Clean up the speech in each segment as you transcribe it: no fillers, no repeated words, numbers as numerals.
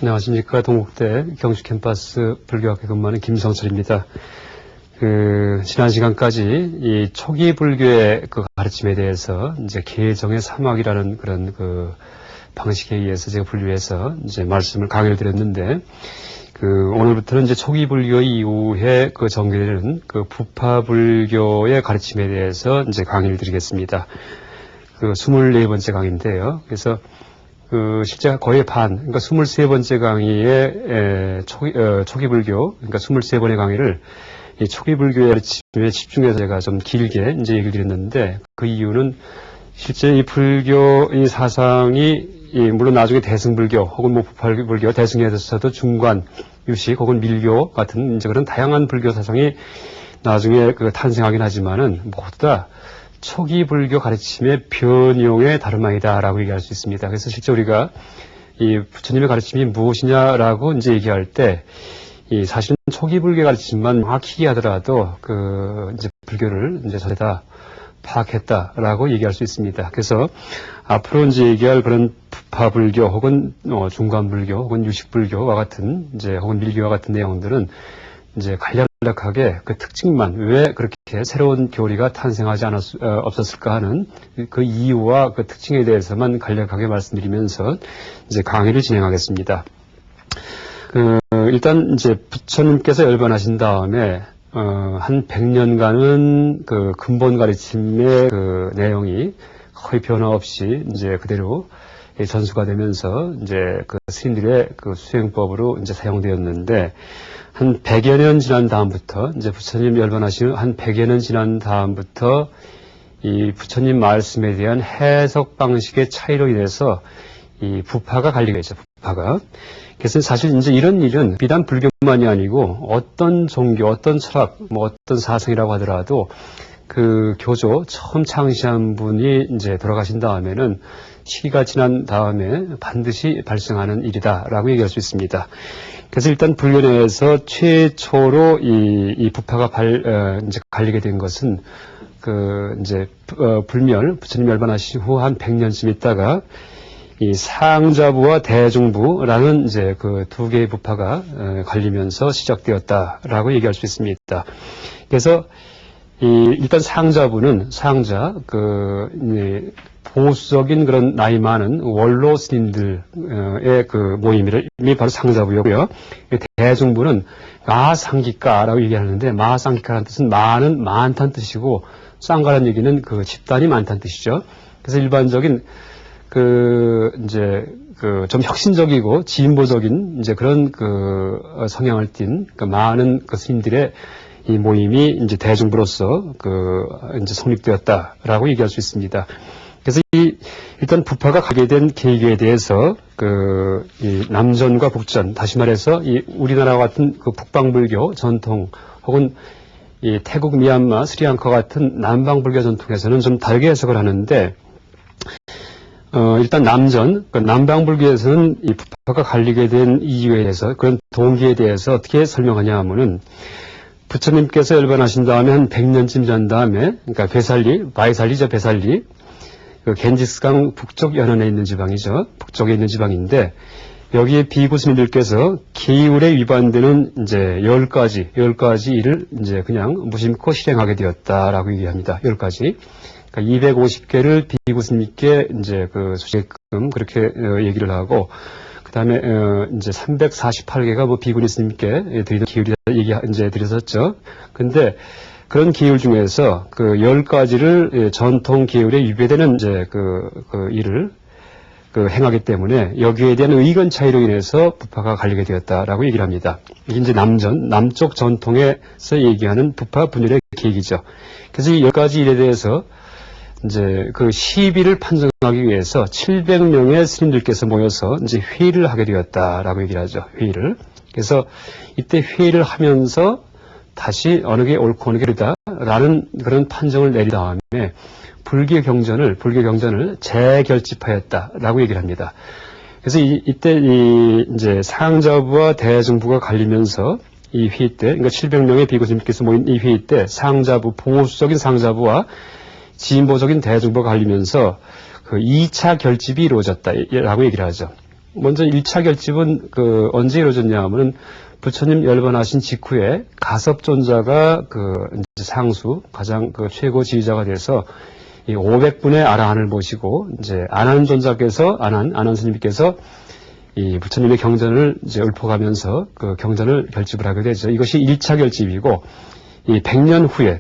안녕하십니까. 동국대 경주 캠퍼스 불교학회 근무하는 김성철입니다. 지난 시간까지 이 초기 불교의 그 가르침에 대해서 이제 개정의 사막이라는 그런 그 방식에 의해서 제가 분류해서 이제 강의를 드렸는데, 오늘부터는 이제 초기 불교 이후에 그 전개되는 그 부파 불교의 가르침에 대해서 이제 강의를 드리겠습니다. 24번째 강의인데요. 그래서 실제 거의 그러니까 23번째 강의에 초기 불교, 그러니까 23번의 강의를 이 초기 불교의 가르침에 집중해서 제가 좀 길게 이제 얘기를 드렸는데, 그 이유는 실제 이 불교 이 사상이 물론 나중에 대승불교 혹은 부파불교, 대승에서도 중관, 유식 혹은 밀교 같은 이제 그런 다양한 불교 사상이 나중에 탄생하긴 하지만은 모두 다 초기 불교 가르침의 변용의 다름 아니다라고 얘기할 수 있습니다. 그래서 실제 우리가 이 부처님의 가르침이 무엇이냐라고 이제 얘기할 때, 사실은 초기 불교 가르침만 정확히 하더라도 이제 불교를 이제 전에다 파악했다라고 얘기할 수 있습니다. 그래서 앞으로 이제 얘기할 그런 부파불교 혹은 중간불교 혹은 유식불교와 같은 이제 혹은 밀교와 같은 내용들은 이제 간략하게 그 특징만, 왜 그렇게 새로운 교리가 탄생하지 없었을까 하는 그 이유와 그 특징에 대해서만 간략하게 말씀드리면서 이제 강의를 진행하겠습니다. 일단 이제 부처님께서 열반하신 다음에 한 100년간은 그 근본 가르침의 그 내용이 거의 변화 없이 이제 그대로 전수가 되면서 이제 그 스님들의 그 수행법으로 이제 사용되었는데, 한 100여 년 지난 다음부터, 이제 부처님 열반하신 한 100여 년 지난 다음부터 이 부처님 말씀에 대한 해석 방식의 차이로 인해서 이 부파가 갈리게 되죠, 부파가. 그래서 사실 이제 이런 일은 비단 불교만이 아니고 어떤 종교, 어떤 철학, 어떤 사상이라고 하더라도 그 교조 처음 창시한 분이 이제 돌아가신 다음에는 시기가 지난 다음에 반드시 발생하는 일이다라고 얘기할 수 있습니다. 그래서 일단 불교 내에서 최초로 이 부파가 이제 갈리게 된 것은 이제 부처님 열반하신 후 한 100년쯤 있다가 이 상자부와 대중부라는 이제 그 두 개의 부파가 갈리면서 시작되었다라고 얘기할 수 있습니다. 그래서 일단 상자부는 보수적인 그런 나이 많은 원로 스님들의 그 모임이 바로 상자부였고요. 대중부는 마상기가라고 얘기하는데, 마상기가라는 뜻은 많다는 뜻이고, 쌍가라는 얘기는 그 집단이 많다는 뜻이죠. 그래서 일반적인 좀 혁신적이고 진보적인 이제 그런 성향을 띤 많은 스님들의 이 모임이 이제 대중부로서 이제 성립되었다라고 얘기할 수 있습니다. 그래서 일단 부파가 가게 된 계기에 대해서 이 남전과 북전, 다시 말해서 이 우리나라와 같은 북방불교 전통 혹은 이 태국, 미얀마, 스리랑카 같은 남방불교 전통에서는 좀 다르게 해석을 하는데, 일단 남방불교에서는 이 부파가 갈리게 된 이유에 대해서, 그런 동기에 대해서 어떻게 설명하냐 하면은, 부처님께서 열반하신 다음에 한 100년쯤 전 다음에, 그러니까 바이살리죠, 베살리. 겐지스강 북쪽 연안에 있는 지방이죠. 북쪽에 있는 지방인데, 여기에 비구 스님들께서 계율에 위반되는 이제 10가지 일을 이제 그냥 무심코 실행하게 되었다라고 얘기합니다. 10가지. 그러니까 250개를 비구 스님께 이제 수식금 그렇게 얘기를 하고, 그 다음에 이제 348개가 비구니 스님께 드리던 기율이 이제 드렸었죠. 근데 그런 기율 중에서 10가지를 전통 기율에 위배되는 이제 일을 행하기 때문에 여기에 대한 의견 차이로 인해서 부파가 갈리게 되었다라고 얘기를 합니다. 이게 이제 남쪽 전통에서 얘기하는 부파 분열의 계기죠. 그래서 이 10가지 일에 대해서 이제 시비를 판정하기 위해서 700명의 스님들께서 모여서 이제 회의를 하게 되었다라고 얘기를 하죠. 회의를. 그래서 이때 회의를 하면서 다시 어느 게 옳고 어느 게 그르다라는 그런 판정을 내린 다음에 불교 경전을 재결집하였다라고 얘기를 합니다. 그래서 이때 이제 상자부와 대중부가 갈리면서 이 회의 때, 그러니까 700명의 비구스님께서 모인 이 회의 때 보수적인 상자부와 진보적인 대중부가 갈리면서 2차 결집이 이루어졌다라고 얘기를 하죠. 먼저 1차 결집은 언제 이루어졌냐 하면은 부처님 열반하신 직후에 가섭존자가 이제 상수, 가장 최고 지휘자가 돼서 이 500분의 아라한을 모시고 이제 아난 스님께서 이 부처님의 경전을 이제 읊어가면서 경전을 결집을 하게 되죠. 이것이 1차 결집이고, 이 100년 후에,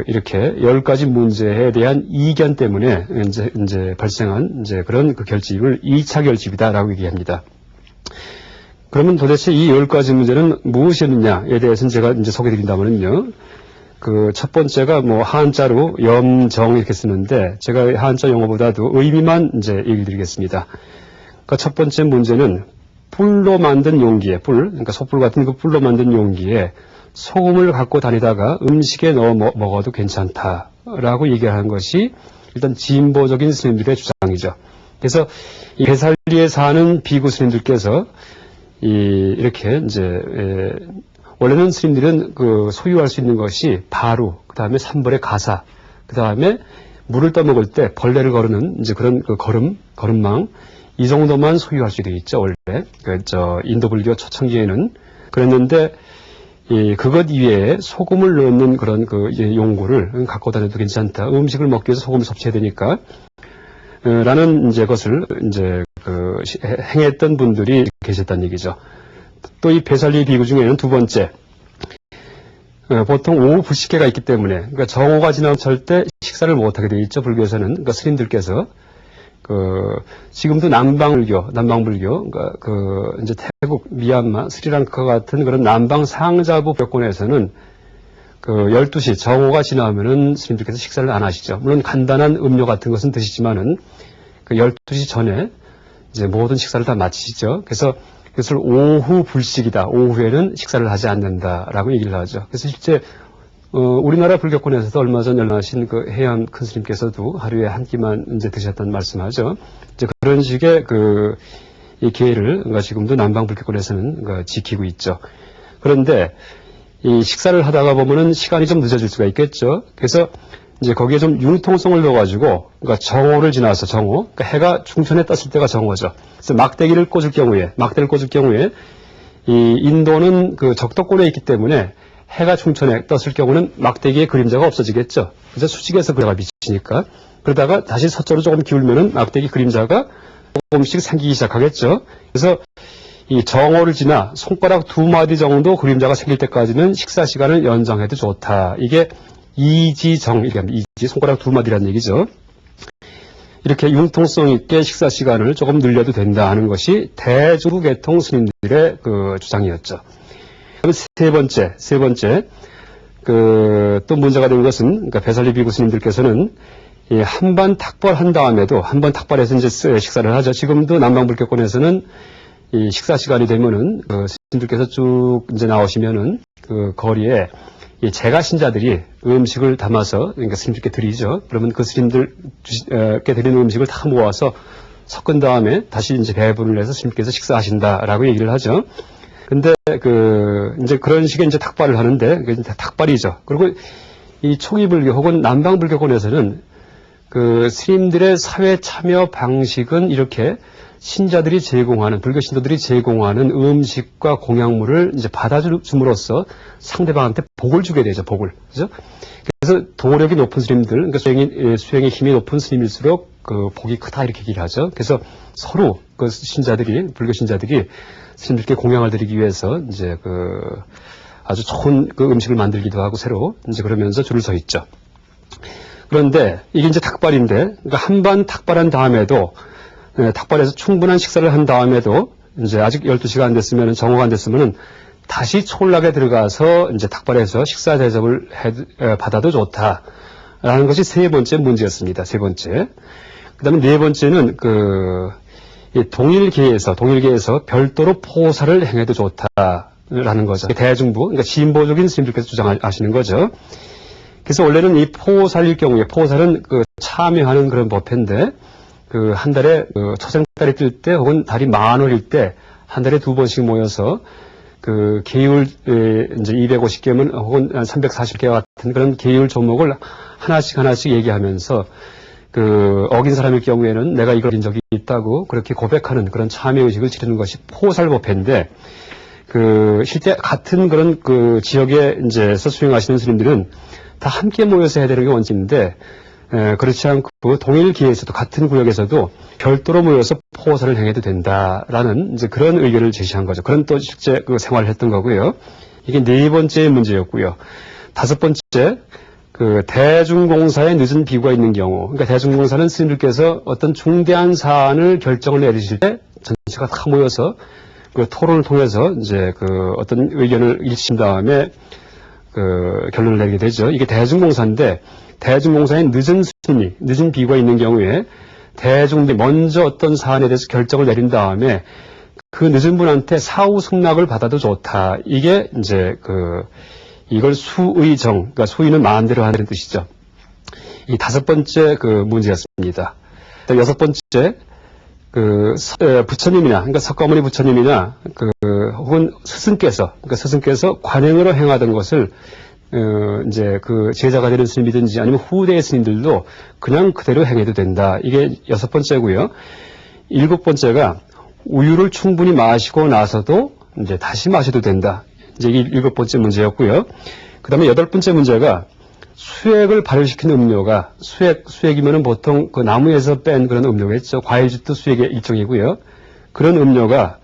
이렇게 10가지 문제에 대한 이견 때문에 이제 발생한 그런 결집을 2차 결집이다라고 얘기합니다. 그러면 도대체 이 10가지 문제는 무엇이었느냐에 대해서는 제가 이제 소개드린다면요. 첫 번째가 한자로 염정 이렇게 쓰는데, 제가 한자 용어보다도 의미만 이제 얘기 드리겠습니다. 첫 번째 문제는 뿔로 만든 용기에, 그러니까 솥불 같은 뿔로 만든 용기에 소금을 갖고 다니다가 음식에 넣어 먹어도 괜찮다라고 얘기하는 것이 일단 진보적인 스님들의 주장이죠. 그래서 이 배살리에 사는 비구 스님들께서 이렇게 원래는 스님들은 소유할 수 있는 것이 바루, 그 다음에 삼벌의 가사, 그 다음에 물을 떠먹을 때 벌레를 거르는 그런 걸음망, 이 정도만 소유할 수 있죠, 원래. 인도 불교 초창기에는. 그랬는데, 그것 이외에 소금을 넣는 그런 용구를 갖고 다녀도 괜찮다. 음식을 먹기 위해서 소금을 섭취해야 되니까. 라는 것을 행했던 분들이 계셨다는 얘기죠. 또 이 배살리 비구 중에는 두 번째, 보통 오후 불식회가 있기 때문에, 그러니까 정오가 지나면 절대 식사를 못하게 되어 있죠, 불교에서는. 그러니까 스님들께서 지금도 남방불교, 그러니까 이제 태국, 미얀마, 스리랑카 같은 그런 남방 상자부 여권에서는 12시 정오가 지나면은 스님들께서 식사를 안 하시죠. 물론 간단한 음료 같은 것은 드시지만은 12시 전에 이제 모든 식사를 다 마치시죠. 그래서 그것을 오후 불식이다. 오후에는 식사를 하지 않는다라고 얘기를 하죠. 그래서 실제 우리나라 불교권에서도 얼마 전 연락하신 해암 큰 스님께서도 하루에 한 끼만 이제 드셨다는 말씀하죠. 이제 그런 식의 이 기회를 지금도 남방 불교권에서는 지키고 있죠. 그런데 이 식사를 하다가 보면은 시간이 좀 늦어질 수가 있겠죠. 그래서 이제 거기에 좀 융통성을 넣어가지고, 그러니까 정오를 지나서 그러니까 해가 중천에 떴을 때가 정오죠. 그래서 막대기를 꽂을 경우에, 이 인도는 적도권에 있기 때문에 해가 중천에 떴을 경우는 막대기의 그림자가 없어지겠죠. 그래서 수직에서 그래가 비치니까. 그러다가 다시 서쪽으로 조금 기울면은 막대기 그림자가 조금씩 생기기 시작하겠죠. 그래서 이 정오를 지나 손가락 2마디 정도 그림자가 생길 때까지는 식사 시간을 연장해도 좋다. 이게 이지정, 이지 손가락 2마디라는 얘기죠. 이렇게 융통성 있게 식사 시간을 조금 늘려도 된다 하는 것이 대주계통 스님들의 주장이었죠. 세 번째, 또 문제가 된 것은, 그러니까 배살리 비구 스님들께서는 한번 탁발한 다음에도, 한번 탁발해서 이제 식사를 하죠. 지금도 남방불교권에서는 이 식사 시간이 되면은, 스님들께서 쭉 이제 나오시면은, 거리에 이 제가 신자들이 음식을 담아서, 그러니까 스님들께 드리죠. 그러면 그 스님들께 드리는 음식을 다 모아서 섞은 다음에 다시 이제 배분을 해서 스님께서 식사하신다라고 얘기를 하죠. 근데 이제 그런 식의 이제 탁발을 하는데, 그게 이제 탁발이죠. 그리고 이 초기불교 혹은 남방불교권에서는 스님들의 사회 참여 방식은 이렇게 신자들이 제공하는, 불교 신도들이 제공하는 음식과 공약물을 이제 받아줌으로써 상대방한테 복을 주게 되죠, 복을. 그죠? 그래서 도력이 높은 스님들, 그러니까 수행의 힘이 높은 스님일수록 복이 크다 이렇게 얘기를 하죠. 그래서 서로 불교 신자들이 스님들께 공양을 드리기 위해서 이제 아주 좋은 음식을 만들기도 하고 새로 이제 그러면서 줄을 서 있죠. 그런데 이게 이제 탁발인데, 그러니까 한 번 탁발한 다음에도, 탁발해서 충분한 식사를 한 다음에도 이제 아직 12시가 안 됐으면, 정오가 안 됐으면은 다시 초월락에 들어가서 이제 탁발해서 식사 대접을 받아도 좋다라는 것이 세 번째 문제였습니다. 세 번째. 그 다음에 네 번째는 동일계에서 별도로 포사를 행해도 좋다라는 거죠. 대중부, 그러니까 진보적인 스님들께서 주장하시는 거죠. 그래서 원래는 이 포살일 경우에, 포살은 참여하는 그런 법회인데, 한 달에 초생달이 뜰 때 혹은 달이 만월일 때 한 달에 2번씩 모여서 계율 이제 250개면 혹은 340개 같은 그런 계율 종목을 하나씩 얘기하면서 어긴 사람일 경우에는 내가 이걸 어긴 적이 있다고 그렇게 고백하는 그런 참회의식을 치르는 것이 포살법회인데, 실제 같은 그런 지역에 이제서 수행하시는 스님들은 다 함께 모여서 해야 되는 게 원칙인데, 그렇지 않고 동일 기회에서도 같은 구역에서도 별도로 모여서 포살을 행해도 된다라는 이제 그런 의견을 제시한 거죠. 그런 또 실제 생활을 했던 거고요. 이게 네 번째 문제였고요. 다섯 번째, 대중공사에 늦은 비구가 있는 경우, 그러니까 대중공사는 스님들께서 어떤 중대한 사안을 결정을 내리실 때 전체가 다 모여서 토론을 통해서 이제 어떤 의견을 일치신 다음에 결론을 내리게 되죠. 이게 대중공사인데, 대중공사에 늦은 비구가 있는 경우에 대중들이 먼저 어떤 사안에 대해서 결정을 내린 다음에 그 늦은 분한테 사후 승낙을 받아도 좋다. 이게 이제 이걸 수의정, 그러니까 수의는 마음대로 하는 뜻이죠. 이 다섯 번째 문제였습니다. 여섯 번째, 부처님이나, 그러니까 석가모니 부처님이나, 혹은 스승께서 관행으로 행하던 것을, 이제 제자가 되는 스님이든지 아니면 후대의 스님들도 그냥 그대로 행해도 된다. 이게 여섯 번째고요. 일곱 번째가 우유를 충분히 마시고 나서도 이제 다시 마셔도 된다. 이제 이게 일곱 번째 문제였고요. 그 다음에 여덟 번째 문제가 수액을 발효시키는 음료가, 수액이면은 보통 나무에서 뺀 그런 음료겠죠. 과일주도 수액의 일종이고요. 그런 음료가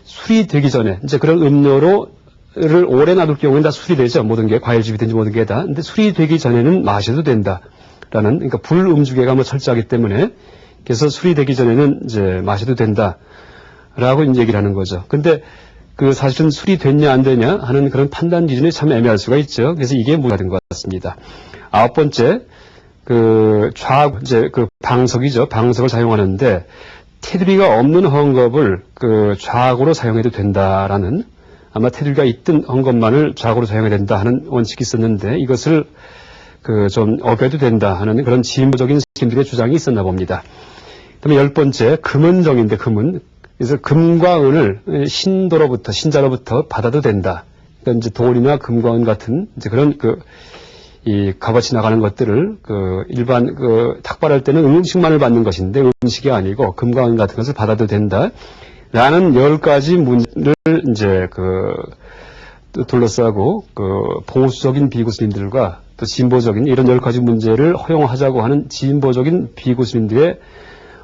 술이 되기 전에, 이제 그런 음료를 오래 놔둘 경우에는 다 술이 되죠. 모든 게, 과일즙이든지 모든 게 다. 근데 술이 되기 전에는 마셔도 된다라는, 그러니까 불음주계가 철저하기 때문에, 그래서 술이 되기 전에는 이제 마셔도 된다라고 이제 얘기를 하는 거죠. 근데 사실은 술이 됐냐 안 되냐 하는 그런 판단 기준이 참 애매할 수가 있죠. 그래서 이게 문제가 된 것 같습니다. 아홉 번째, 이제 방석이죠. 방석을 사용하는데 테두리가 없는 헝겊을 좌악으로 사용해도 된다라는, 아마 테두리가 있던 헝겊만을 좌악으로 사용해야 된다 하는 원칙이 있었는데, 이것을 좀 어겨도 된다 하는 그런 진보적인 스님들의 주장이 있었나 봅니다. 그다음에 열 번째, 금은정인데 금은, 그래서 금과 은을 신자로부터 받아도 된다. 그러니까 이제 동원이나 금과 은 같은 이제 그런 이 값어치 나가는 것들을 일반 탁발할 때는 음식만을 받는 것인데 음식이 아니고 금과 은 같은 것을 받아도 된다. 라는 10가지 문제를 이제 둘러싸고 보수적인 비구스님들과 또 진보적인 이런 10가지 문제를 허용하자고 하는 진보적인 비구스님들의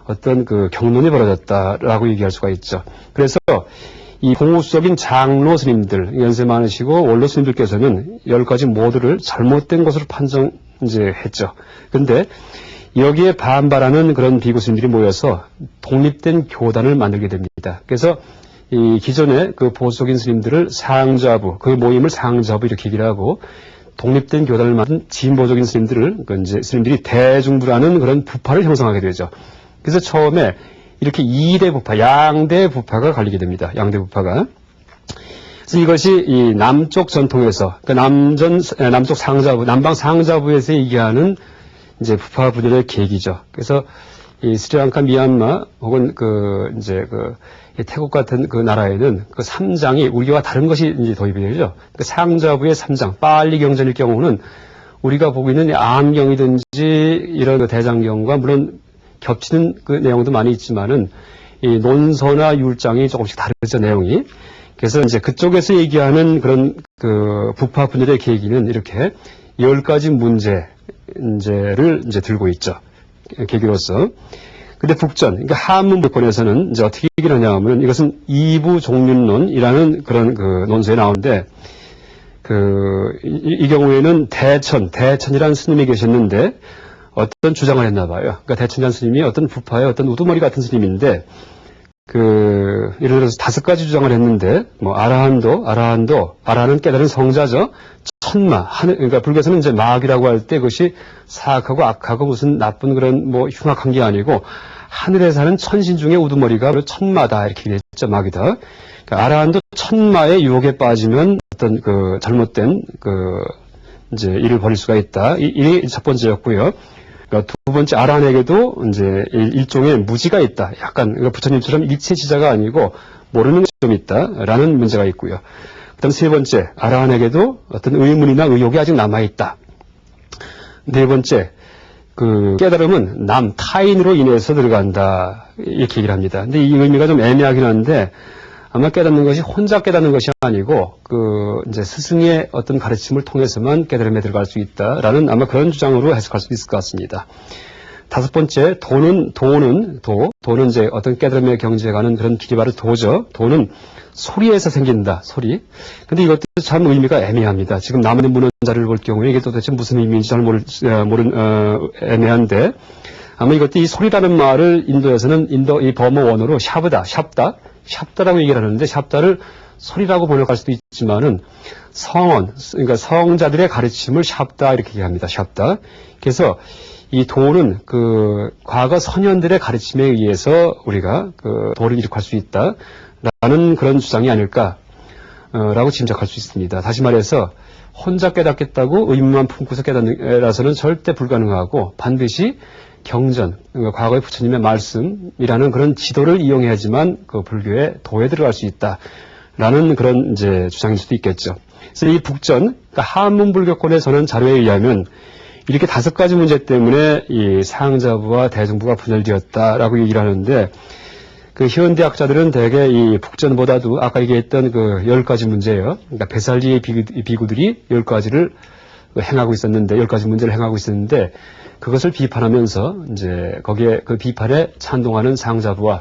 어떤 경론이 벌어졌다라고 얘기할 수가 있죠. 그래서 이 보수적인 장로 스님들, 연세 많으시고 원로 스님들께서는 10가지 모두를 잘못된 것으로 했죠. 근데 여기에 반발하는 그런 비구 스님들이 모여서 독립된 교단을 만들게 됩니다. 그래서 이 기존의 보수적인 스님들을 상자부, 모임을 상자부 이렇게 얘기를 하고, 독립된 교단을 만든 진보적인 스님들을, 이제 스님들이 대중부라는 그런 부파를 형성하게 되죠. 그래서 처음에 이렇게 2대 부파, 양대 부파가 갈리게 됩니다. 양대 부파가. 그래서 이것이 이 남쪽 전통에서, 남쪽 상자부, 남방 상자부에서 얘기하는 이제 부파 분열의 계기죠. 그래서 이 스리랑카, 미얀마 혹은 태국 같은 나라에는 삼장이 우리와 다른 것이 이제 도입이 되죠. 상자부의 삼장, 빨리 경전일 경우는 우리가 보고 있는 암경이든지 이런 대장경과 물론 겹치는 내용도 많이 있지만은 이 논서나 율장이 조금씩 다르죠, 내용이. 그래서 이제 그쪽에서 얘기하는 그런 부파 분열의 계기는 이렇게 10가지 문제를 이제 들고 있죠. 계기로서. 근데 북전, 그러니까 한문 불권에서는 이제 어떻게 얘기를 하냐 하면 이것은 이부 종륜론이라는 그런 논서에 나오는데, 이 경우에는 대천이라는 스님이 계셨는데, 어떤 주장을 했나 봐요. 그러니까 대천이라는 스님이 어떤 부파의 어떤 우두머리 같은 스님인데, 예를 들어서 5가지 주장을 했는데, 아라한은 깨달은 성자죠. 천마, 그러니까 불교에서는 이제 마귀라고 할 때 그것이 사악하고 악하고 무슨 나쁜 그런 흉악한 게 아니고, 하늘에 사는 천신 중에 우두머리가 바로 천마다, 이렇게 얘기했죠, 마귀다. 그러니까 아라한도 천마의 유혹에 빠지면 어떤 잘못된 이제 일을 벌일 수가 있다. 이게 첫 번째였고요. 그러니까 두 번째, 아라한에게도 이제 일종의 무지가 있다. 약간 부처님처럼 일체지자가 아니고 모르는 것이 좀 있다라는 문제가 있고요. 그다음 세 번째, 아라한에게도 어떤 의문이나 의혹이 아직 남아 있다. 네 번째, 그 깨달음은 타인으로 인해서 들어간다. 이렇게 얘기를 합니다. 근데 이 의미가 좀 애매하긴 한데 아마 깨닫는 것이 혼자 깨닫는 것이 아니고 이제 스승의 어떤 가르침을 통해서만 깨달음에 들어갈 수 있다라는 아마 그런 주장으로 해석할 수 있을 것 같습니다. 다섯 번째, 도는 이제 어떤 깨달음의 경지에 가는 그런 길이 바로 도죠. 도는 소리에서 생긴다, 소리. 근데 이것도 참 의미가 애매합니다. 지금 남은 문헌자를 볼 경우에 이게 도대체 무슨 의미인지 잘 애매한데, 아마 이것도 이 소리라는 말을 인도에서는 이 버머 원어로 샵다라고 얘기를 하는데, 샵다를 소리라고 번역할 수도 있지만은 그러니까 성자들의 가르침을 샵다 이렇게 얘기합니다. 샵다. 그래서 이 도는 과거 선현들의 가르침에 의해서 우리가 도를 이룩할 수 있다라는 그런 주장이 아닐까라고 짐작할 수 있습니다. 다시 말해서 혼자 깨닫겠다고 의문만 품고서 깨닫는 애라서는 절대 불가능하고 반드시 경전, 과거의 부처님의 말씀이라는 그런 지도를 이용해야지만 불교의 도에 들어갈 수 있다라는 그런 이제 주장일 수도 있겠죠. 그래서 이 북전, 그러니까 한문불교권의 전원 자료에 의하면 이렇게 다섯 가지 문제 때문에 이 상자부와 대중부가 분열되었다라고 얘기를 하는데, 현대학자들은 대개 이 북전보다도 아까 얘기했던 10가지 문제예요. 그러니까 베살리의 비구들이 10가지를 행하고 있었는데, 10가지 문제를 행하고 있었는데, 그것을 비판하면서 이제 거기에 그 비판에 찬동하는 상자부와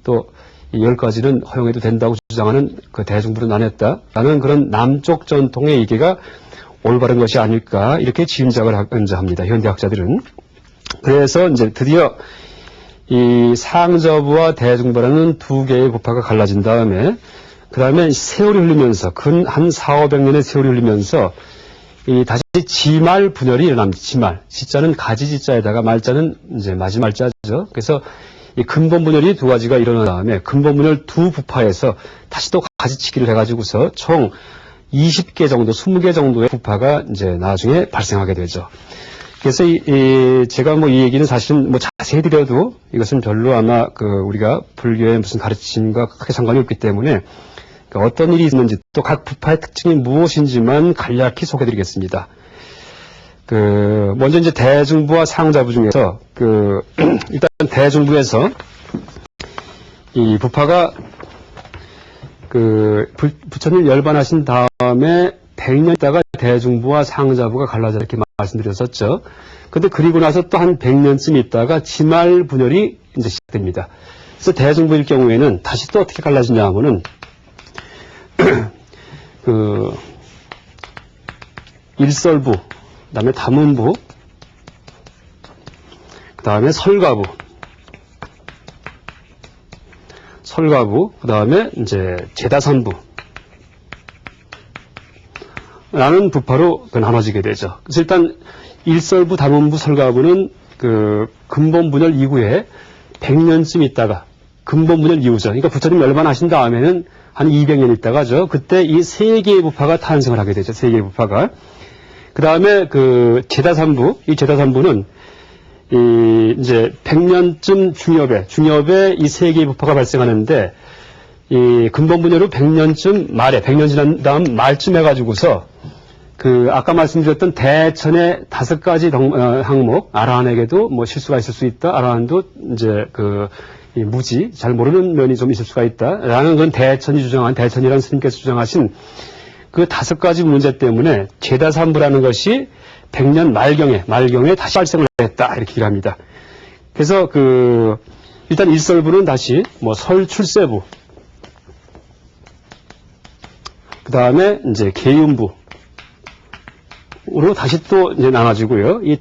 또 이 10가지는 허용해도 된다고 주장하는 대중부로 나눴다라는 그런 남쪽 전통의 얘기가 올바른 것이 아닐까 이렇게 짐작을 합니다. 현대학자들은. 그래서 이제 드디어 이 상저부와 대중부라는 두 개의 부파가 갈라진 다음에 세월이 흘리면서 한 400~500년의 세월이 흘리면서 다시 지말 분열이 일어납니다. 지말. 지자는 가지지자에다가 말자는 이제 마지말자죠. 그래서 이 근본 분열이 두 가지가 일어난 다음에 근본 분열 두 부파에서 다시 또 가지치기를 해가지고서 총 20개 정도, 20개 정도의 부파가 이제 나중에 발생하게 되죠. 그래서 제가 이 얘기는 사실은 자세히 드려도 이것은 별로 아마 우리가 불교의 무슨 가르침과 크게 상관이 없기 때문에 어떤 일이 있는지 또 각 부파의 특징이 무엇인지만 간략히 소개드리겠습니다. 먼저 이제 대중부와 상자부 중에서 일단 대중부에서 이 부파가 부처님 열반하신 다음에 100년 있다가 대중부와 상자부가 갈라져 이렇게 말씀드렸었죠. 근데 그리고 나서 또 한 100년쯤 있다가 지말 분열이 이제 시작됩니다. 그래서 대중부일 경우에는 다시 또 어떻게 갈라지냐 하면은 일설부, 그 다음에 다문부, 그 다음에 설가부, 그 다음에 이제 제다산부 라는 부파로 나눠지게 되죠. 그래서 일단 일설부, 다문부, 설가부는 근본 분열 이후에 100년쯤 있다가 근본 분열 이후죠. 그러니까 부처님 열반하신 다음에는 한 200년 있다가죠. 그때 이 세 개의 부파가 탄생을 하게 되죠. 세 개의 부파가. 그 다음에 제다산부, 이 제다산부는 이제 100년쯤 중엽에 이 세 개의 부파가 발생하는데, 이 근본 분열로 100년쯤 말에, 100년 지난 다음 말쯤 해가지고서, 아까 말씀드렸던 대천의 5가지 항목, 아라한에게도 실수가 있을 수 있다. 아라한도 이제 이 무지, 잘 모르는 면이 좀 있을 수가 있다. 라는 건 대천이라는 스님께서 주장하신 5가지 문제 때문에 제다산부라는 것이 100년 말경에 다시 발생을 했다. 이렇게 얘기를 합니다. 그래서 일단 일설부는 다시 설출세부, 그 다음에 이제 계윤부로 다시 또 이제 나눠지고요. 이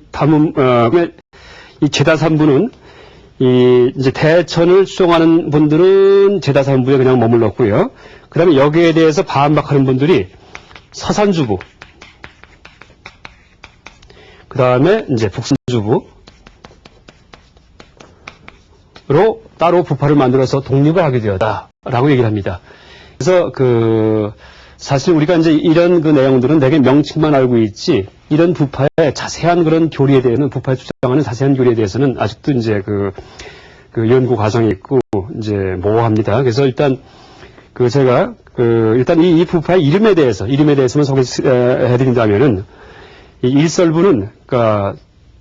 제다산부는 이제 대천을 수종하는 분들은 제다산부에 그냥 머물렀고요. 그 다음에 여기에 대해서 반박하는 분들이 서산주부, 그 다음에 이제 북산주부로 따로 부파를 만들어서 독립을 하게 되었다라고 얘기를 합니다. 그래서 사실 우리가 이제 이런 내용들은 되게 명칭만 알고 있지, 이런 부파의 자세한 그런 교리에 대해서는, 부파에 주장하는 자세한 교리에 대해서는 아직도 이제 연구 과정이 있고, 이제 모호합니다. 그래서 일단, 제가, 일단 이 부파의 이름에 대해서만 소개해드린다면은, 이 일설부는,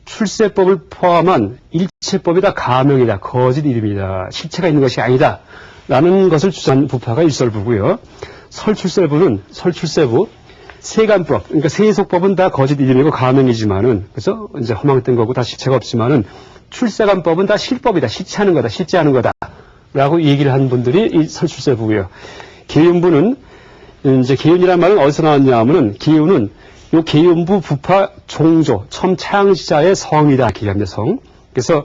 출세법을 포함한 일체법이 다 가명이다, 거짓 이름이다, 실체가 있는 것이 아니다 라는 것을 주장한 부파가 일설부고요. 설출세부, 세간법, 그러니까 세속법은 다 거짓 이름이고 가명이지만은, 그래서 이제 허망된 거고 다 실체가 없지만은, 출세간법은 다 실법이다, 실체하는 거다, 실제하는 거다 라고 얘기를 한 분들이 이 설출세부고요. 계윤부는, 이제 계윤이라는 말은 어디서 나왔냐 하면은, 계윤은 요 계윤부 부파 종조, 처음 창시자의 성이다, 이렇게 얘기합니다, 성. 그래서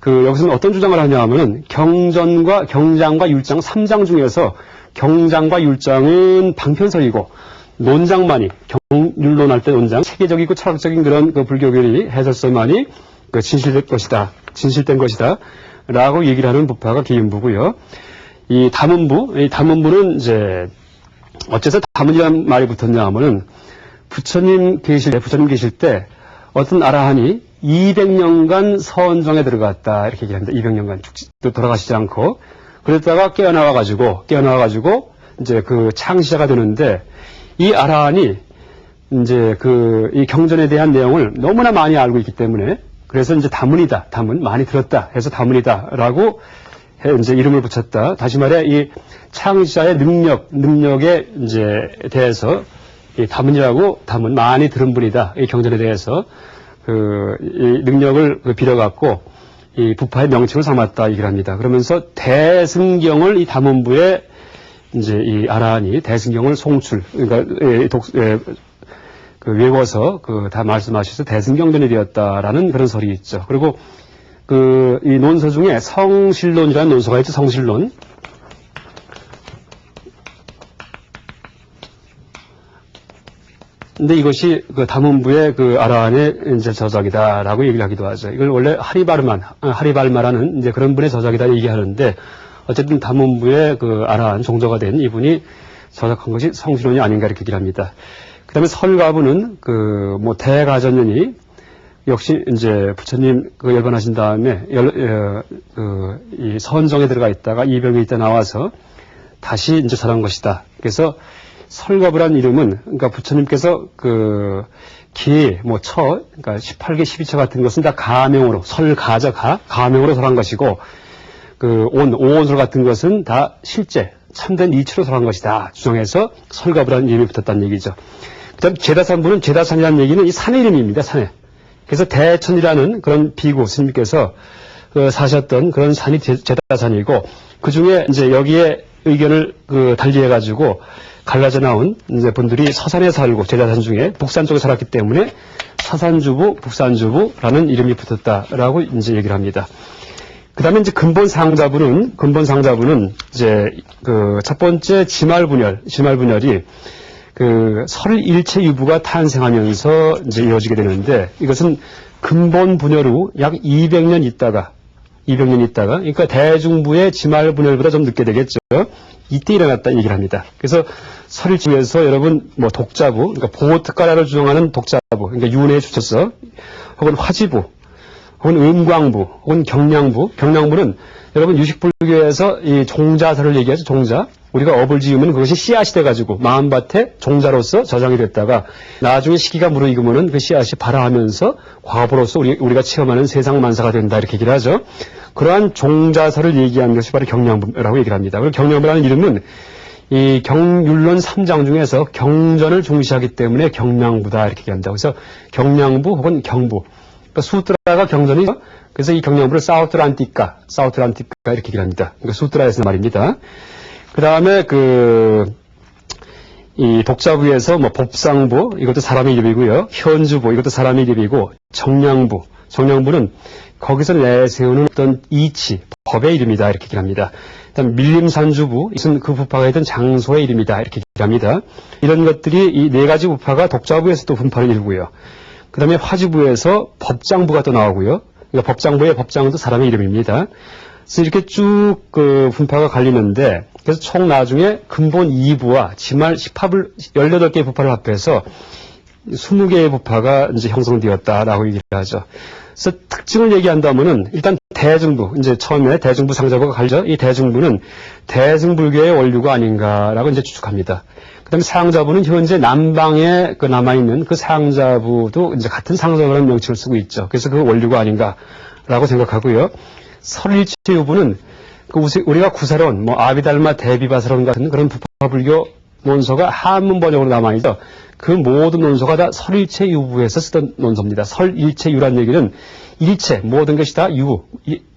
여기서는 어떤 주장을 하냐 하면은, 경장과 율장 3장 중에서 경장과 율장은 방편설이고, 논장만이, 율론할 때 논장, 체계적이고 철학적인 그런 불교교리 해설서만이 진실된 것이다, 라고 얘기를 하는 부파가 계윤부고요. 이 담음부는 이제, 어째서 담은이라는 말이 붙었냐 하면은, 부처님 계실 때 어떤 아라한이 200년간 서원정에 들어갔다, 이렇게 얘기합니다. 200년간 또 돌아가시지 않고. 그랬다가 깨어나와가지고, 이제 창시자가 되는데, 이 아라한이 이제 이 경전에 대한 내용을 너무나 많이 알고 있기 때문에, 그래서 이제 다문이다, 많이 들었다 해서 다문이다라고 이제 이름을 붙였다. 다시 말해, 이 창시자의 능력에 이제 대해서 이 다문 많이 들은 분이다. 이 경전에 대해서 이 능력을 빌어갖고 이 부파의 명칭을 삼았다 얘기를 합니다. 그러면서 대승경을 이 다문부에 이제 이 아라한이 대승경을 송출, 그러니까 외워서 다 말씀하셔서 대승경전이 되었다라는 그런 설이 있죠. 그리고 이 논서 중에 성실론이라는 논서가 있죠. 성실론. 근데 이것이 담음부의 아라한의 이제 저작이다라고 얘기를 하기도 하죠. 이걸 원래 하리발마라는 이제 그런 분의 저작이다 얘기하는데, 어쨌든 담음부의 아라한 종조가 된 이분이 저작한 것이 성실론이 아닌가 이렇게 얘기를 합니다. 그 다음에 설가부는 대가전년이 역시 이제 부처님 열반하신 다음에 이 선정에 들어가 있다가 200년 있다 나와서 다시 이제 절한 것이다. 그래서 설가부란 이름은, 그러니까 부처님께서 처, 그러니까 18개, 12처 같은 것은 다 가명으로, 가명으로 설한 것이고, 오온설 같은 것은 다 실제, 참된 이치로 설한 것이다. 주장해서 설가부라는 이름이 붙었다는 얘기죠. 그 다음 제다산부는, 제다산이라는 얘기는 이 산의 이름입니다, 산에. 그래서 대천이라는 그런 비구 스님께서 사셨던 그런 산이 제다산이고, 그 중에 이제 여기에 의견을 달리해가지고, 갈라져 나온 이제 분들이 서산에 살고 제다산 중에 북산 쪽에 살았기 때문에 서산주부, 북산주부라는 이름이 붙었다라고 이제 얘기를 합니다. 그 다음에 이제 근본상자부는 이제 첫 번째 지말분열이 설일체 유부가 탄생하면서 이제 이어지게 되는데, 이것은 근본분열 후 약 200년 있다가, 그러니까 대중부의 지말분열보다 좀 늦게 되겠죠. 이때 일어났다 얘기를 합니다. 그래서 설일지에서 여러분 독자부, 그러니까 보호특가라를 주장하는 독자부, 그러니까 윤회의 주처서, 혹은 화지부, 혹은 음광부, 혹은 경량부는 여러분 유식불교에서 이 종자설을 얘기하죠. 종자. 우리가 업을 지으면 그것이 씨앗이 돼가지고 마음밭에 종자로서 저장이 됐다가 나중에 시기가 무르익으면은 그 씨앗이 발화하면서 과보로서 우리가 체험하는 세상 만사가 된다 이렇게 얘기를 하죠. 그러한 종자설을 얘기하는 것이 바로 경량부라고 얘기를 합니다. 그리고 경량부라는 이름은 이 경율론 3장 중에서 경전을 중시하기 때문에 경량부다 이렇게 얘기합니다. 그래서 경량부 혹은 경부. 그러니까 수트라가 경전이죠. 그래서 이 경량부를 사우트란티카 이렇게 얘기를 합니다. 그러니까 수트라에서 말입니다. 그 다음에 이 독자부에서 법상부, 이것도 사람의 이름이고요. 현주부, 이것도 사람의 이름이고, 정량부는 거기서 내세우는 어떤 이치, 법의 이름이다. 이렇게 얘기를 합니다. 그다음 밀림산주부, 이것은 그 부파가 있던 장소의 이름이다. 이렇게 얘기를 합니다. 이런 것들이 이 네 가지 부파가 독자부에서 또 분파를 이루고요. 그 다음에 화주부에서 법장부가 또 나오고요. 그러니까 법장부의 법장은 또 사람의 이름입니다. 그래서 이렇게 쭉 분파가 갈리는데, 그래서 총 나중에 근본 2부와 지말 18개의 부파를 합해서 20개의 부파가 이제 형성되었다라고 얘기를 하죠. 그래서 특징을 얘기한다면은 일단 대중부, 이제 처음에 대중부 상자부가 갈죠. 이 대중부는 대승불교의 원류가 아닌가라고 이제 추측합니다. 그다음에 사양자부는 현재 남방에 그 남아있는 그 사양자부도 이제 같은 상자라는 명칭을 쓰고 있죠. 그래서 그 원류가 아닌가라고 생각하고요. 설일체유부는 그 우리가 구사론, 뭐 아비달마 대비바사론 같은 그런 부파불교 논서가 한문 번역으로 남아있죠. 그 모든 논서가 다 설일체유부에서 쓰던 논서입니다. 설일체유란 얘기는 일체, 모든 것이 다 유,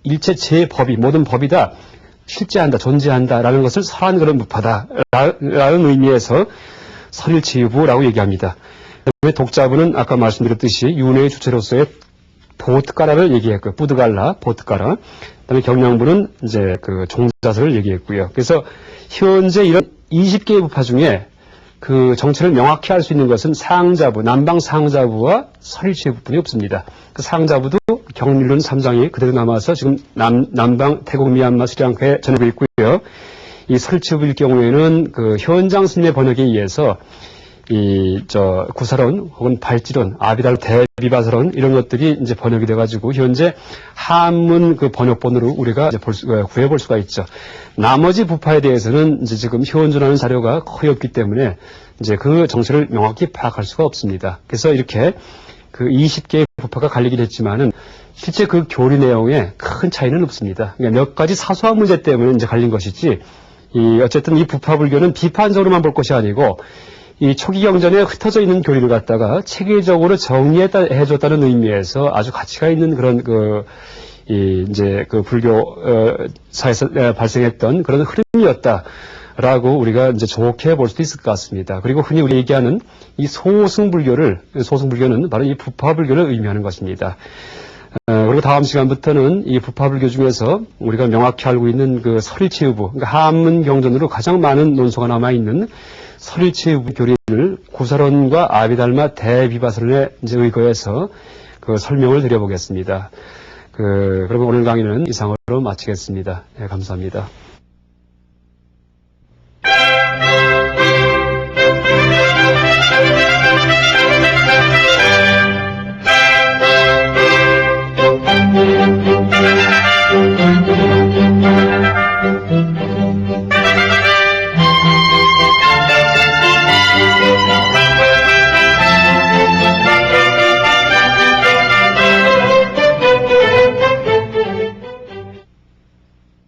일체 제법이, 모든 법이 다 실제한다, 존재한다라는 것을 설한 그런 부파다라는 의미에서 설일체유부라고 얘기합니다. 그다음에 독자부는 아까 말씀드렸듯이 윤회의 주체로서의 보트가라를 얘기했고요. 부드갈라, 보트가라. 그다음에 경량부는 이제 그 종자설을 얘기했고요. 그래서 현재 이런 20개의 부파 중에 그 정체를 명확히 알 수 있는 것은 상자부, 남방 상자부와 설일체유부뿐이 없습니다. 그 상자부도 경밀론 3장이 그대로 남아서 지금 남방, 태국, 미얀마, 스리랑카에 전해고 있고요. 이 설일체유부일 경우에는 그 현장 스님의 번역에 의해서 구사론 혹은 발지론, 아비달 대비바사론 이런 것들이 이제 번역이 돼가지고 현재 한문 그 번역본으로 우리가 이제 구해볼 수가 있죠. 나머지 부파에 대해서는 이제 지금 현존하는 자료가 거의 없기 때문에 이제 그 정체를 명확히 파악할 수가 없습니다. 그래서 이렇게 그 20개의 부파가 갈리긴 했지만은 실제 그 교리 내용에 큰 차이는 없습니다. 그러니까 몇 가지 사소한 문제 때문에 이제 갈린 것이지, 어쨌든 이 부파 불교는 비판적으로만 볼 것이 아니고 이 초기 경전에 흩어져 있는 교리를 갖다가 체계적으로 정리해줬다는 의미에서 아주 가치가 있는 그런 이제 그 불교사에서 발생했던 그런 흐름이었다라고 우리가 이제 좋게 볼 수도 있을 것 같습니다. 그리고 흔히 우리 얘기하는 이 소승불교는 바로 이 부파불교를 의미하는 것입니다. 그리고 다음 시간부터는 이 부파불교 중에서 우리가 명확히 알고 있는 그 설일체유부, 그러니까 한문 경전으로 가장 많은 논소가 남아있는 설일체유부 교리를 구사론과 아비달마 대비바사론에 이제 의거해서 그 설명을 드려보겠습니다. 그러면 오늘 강의는 이상으로 마치겠습니다. 네, 감사합니다.